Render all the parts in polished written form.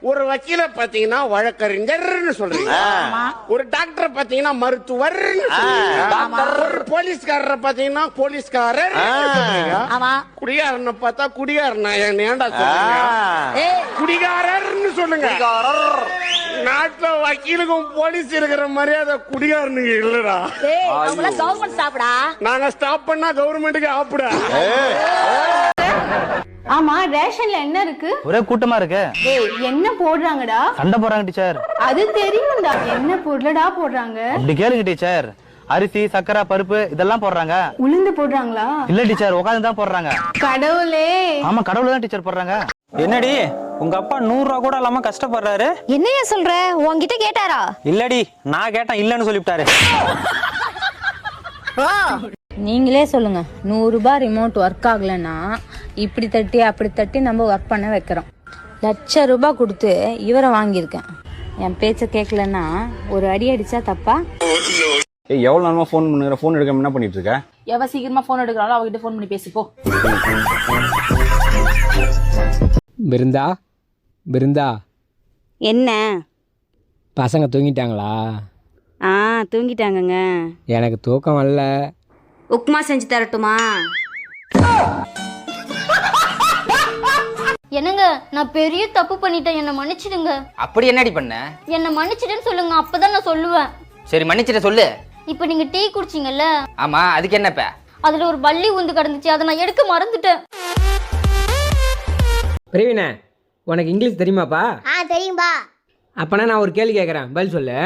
ஒரு வக்கீல பாத்தீங்கன்னா வழக்கறிஞர்னு சொல்றீங்க, ஒரு டாக்டரை பாத்தீங்கன்னா மருத்துவர், ஒரு போலீஸ்காரரை பாத்தீங்கன்னா போலீஸ்காரர், குடிகாரனை பார்த்தா குடிகாரனா ஏன்டா சொல்றீங்க? குடிகாரர்னு சொல்லுங்க. நாட்டுல வக்கீலுக்கும் போலீஸ் இருக்கிற மரியாதை குடிகாரனுக்கு இல்லடா. கவர்மெண்ட் ஸ்டாப்டா. நாங்க ஸ்டாப் பண்ணா கவர்மெண்ட்டுக்கு ஆப்புடா. ஆமா, ரேஷன்ல என்ன இருக்கு? ஒரே கூட்டமா இருக்கு. என்ன போடுறாங்கடா? சண்டை போடுறாங்க டீச்சர். அது தெரியும்டா. என்ன பொருளடா போடுறாங்க? அப்படி கேளுங்க டீச்சர். அரிசி, சக்கரை, பருப்பு இதெல்லாம் போடுறாங்க. உளுந்து போடுறாங்களா? இல்ல டீச்சர், உட்கார்ந்து தான் போடுறாங்க. கடவுளே. ஆமா, கடவுள் தான் டீச்சர் போடுறாங்க. என்னடி உங்க அப்பா 100 ரூபா கூட இல்லாம கஷ்டப்படுறாரு? என்னையா சொல்ற? உன்கிட்ட கேட்டாரா? இல்லடி, நான் கேட்டேன், இல்லன்னு சொல்லிவிட்டாரு. நீங்களே சொல்லுங்க, 100 ரூபாய் ரிமோட் ஒர்க் ஆகலன்னா இப்படி தட்டி அப்படி தட்டி நம்ம ஒர்க் பண்ண வைக்கிறோம். 1,00,000 ரூபாய் கொடுத்து இவரை வாங்கியிருக்கேன். என் பேச்ச கேட்கலன்னா ஒரு அடி அடிச்சா தப்பா? எவ்வளவு நேரமா போன் பண்ணுற, போன் எடுக்காம என்ன பண்ணிட்டு இருக்க? எவ சீக்கிரமா போன் எடுக்கிறாளோ அவகிட்ட போன் பண்ணி பேசிப்போ. பிருந்தா, பிருந்தா, என்ன பசங்க தூங்கிட்டாங்களா? தூங்கிட்டாங்கங்க. எனக்கு தூக்கம் வரல. உப்புமா செஞ்சு தரட்டுமா? என்னங்க, நான் பெரிய தப்பு பண்ணிட்டேன், என்ன மன்னிச்சிடுங்க. அப்படி என்னடி பண்ண? என்ன மன்னிச்சிடுன்னு சொல்லுங்க, அப்பதான் நான் சொல்லுவேன். சரி, மன்னிச்சிட்ட சொல்லு. இப்ப நீங்க டீ குடிச்சீங்கல்ல, ஆமா, அதுக்கு என்னப்ப? அதுல ஒரு பல்லி உந்து கிடந்துச்சு, அதை நான் எடுக்க மறந்துட்டேன். பிரவீன, உனக்கு இங்கிலீஷ் தெரியுமாப்பா? தெரியும்பா. அப்பனா நான் ஒரு கேள்வி கேட்கறேன், பதில் சொல்லு.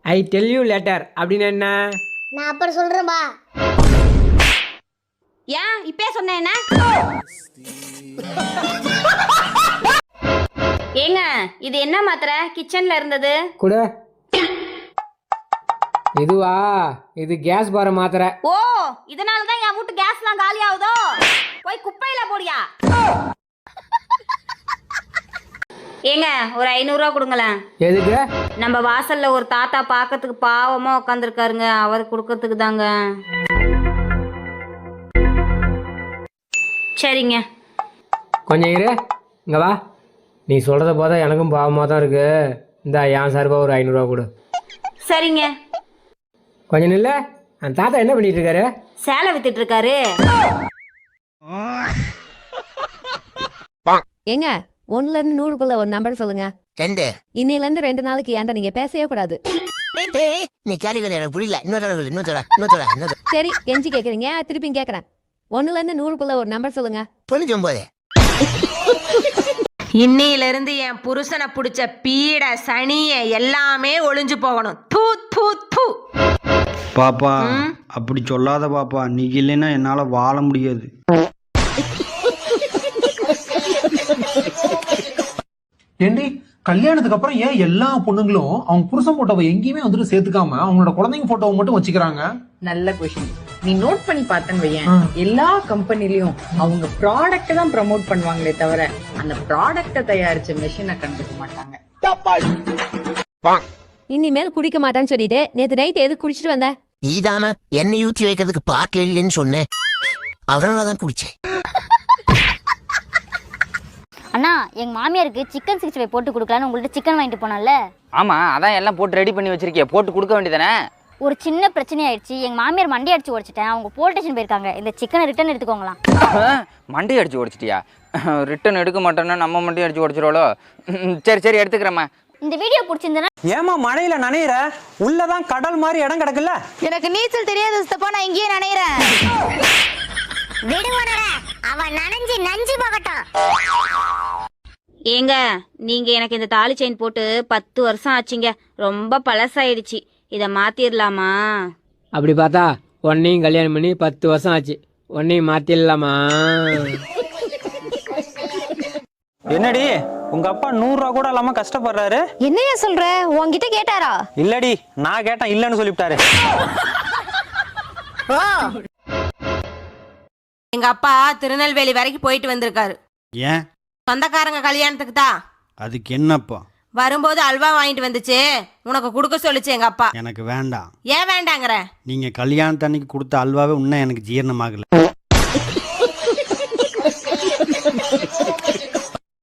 ஐ டெல் யூ லேட்டர் அப்படின்னு என்ன? நான் அப்புறம் சொல்றேன்பா. ஏன் இப்பே சொன்னேன் என்ன? ஏங்க, இது என்ன மாத்திரை கிச்சன்ல இருந்தது? கூட இதுவா? இது கேஸ் பார மாத்திரை. ஓ, இதனாலதான் என் வீட்டு கேஸ்லாம் காலி ஆகுதோ? போய் குப்பையில போடியா. ஏங்க, ஒரு 500 ரூபா கொடுங்களேன். எதுக்கு? நம்ம வாசல்ல ஒரு தாத்தா பாக்கிறதுக்கு பாவமா உட்காந்துருக்காருங்க, அவர் கொடுக்கறதுக்கு தாங்க. சரிங்க. கொஞ்சம் இரு, இங்க வா. நீ சொல்றத பார்த்தா எனக்கும் பாவமா தான் இருக்கு. இந்த என் சார்பா ஒரு 500 ரூபா கொடு. சரிங்க. கொஞ்சம் நில்ல. அந்த தாத்தா என்ன பண்ணிட்டு இருக்காரு? சேலை வித்துட்டு இருக்காரு. ஏங்க, 1ல இருந்து 100க்குள்ள ஒரு நம்பர் சொல்லுங்க. 2. இன்னையில இருந்து 2 நாளைக்கு ஏன்டா நீங்க பேசவே கூடாது. நீ கேள்வி எனக்கு புரியல. இன்னொரு சரி, கெஞ்சி கேக்குறீங்க, திருப்பி கேக்குறேன். 1ல இருந்து 100க்குள்ள ஒரு நம்பர் சொல்லுங்க. 99. இன்னையில இருந்து என் புருஷனை பிடிச்ச பீட சனிய எல்லாமே ஒளிஞ்சு போகணும். தூ தூ தூ. பாப்பா, அப்படி சொல்லாத பாப்பா. நீ இல்லைன்னா என்னால வாழ முடியாது. ஏண்டி, கல்யாணத்துக்கு அப்புறம் ஏன் எல்லா பொண்ணுங்களும் அவங்க புருஷன் போட்டோவை எங்கேயுமே வந்துட்டு சேர்த்துக்காம அவங்களோட குழந்தைங்க போட்டோவை மட்டும் வச்சுக்கிறாங்க? நல்ல கொஸ்டின். நீ நோட் பண்ணி பார்த்தேன்னு வையேன், எல்லா கம்பெனிலயும் அவங்க ப்ராடக்ட் தான் ப்ரமோட் பண்ணுவாங்களே தவிர அந்த ப்ராடக்ட தயாரிச்ச மெஷினை கண்டுக்க மாட்டாங்க. இனிமேல் குடிக்க மாட்டான்னு சொல்லிட்டு நேத்து நைட் எது குடிச்சிட்டு வந்த? நீதானா எண்ணெய் ஊத்தி வைக்கிறதுக்கு பாக்கல இல்லைன்னு சொன்னேன், அதனாலதான் குடிச்சேன். அண்ணா, எங்க மாமியாருக்கு சிக்கன் 65 போட்டு கொடுக்கலான்னு உங்கள்ட்ட சிக்கன் வாங்கிட்டு போனால. ஆமா, அதான் எல்லாம் போட்டு ரெடி பண்ணி வச்சிருக்கே, போட்டு கொடுக்க வேண்டியதானே? ஒரு சின்ன பிரச்சனை ஆயிடுச்சு, எங்க மாமியார் மண்டி அடிச்சு உடைச்சிட்டேன். அவங்க போலீஸ் ஸ்டேஷன் போயிருக்காங்க. இந்த சிக்கனை ரிட்டர்ன் எடுத்துக்கோங்களாம். மண்டி அடிச்சு உடைச்சிட்டியா? ரிட்டர்ன் எடுக்க மாட்டோன்னா நம்ம மண்டி அடிச்சு உடைச்சிரோளோ? சரி சரி, எடுத்துக்கிறேம்மா. இந்த வீடியோ பிடிச்சிருந்தா ஏமா மழையில நனையிற? உள்ளதான் கடல் மாதிரி இடம் கிடக்குல்ல. எனக்கு நீச்சல் தெரியாது சித்தப்பா, நான் இங்கேயே நனையிறேன். அவன் நனைஞ்சு நஞ்சு போகட்டும். ஏங்க, நீங்க எனக்கு இந்த தாலி செயின் போட்டு 10 வருஷம் ஆச்சுங்க. ரொம்ப பழசாயிடுச்சு. இத மாத்திரலாமா? அப்படி பார்த்தா உன்னையும் கல்யாணம் பண்ணி 10 வருஷம் ஆச்சு. உன்னையும் மாத்திரலாமா? என்னடி உங்க அப்பா 100 ரூபா கூட இல்லாம கஷ்டப்படுறாரு? என்னையா சொல்ற? உன்கிட்ட கேட்டாரா? இல்லடி, நான் கேட்டேன், இல்லன்னு சொல்லிவிட்டாரு. எங்க அப்பா திருநெல்வேலி வரைக்கும் போயிட்டு வந்திருக்காரு. ஏன்? சொந்தக்காரங்க கல்யாணத்துக்கு தான். அதுக்கு என்னப்பா? வரும்போது அல்வா வாங்கிட்டு வந்துச்சு, உனக்கு கொடுக்க சொல்லுச்சு எங்க அப்பா. எனக்கு வேண்டாம். ஏன் வேண்டாங்கற? நீங்க கல்யாணத்தன்னைக்கு கொடுத்த அல்வாவே இன்னும் எனக்கு ஜீரணமாகல.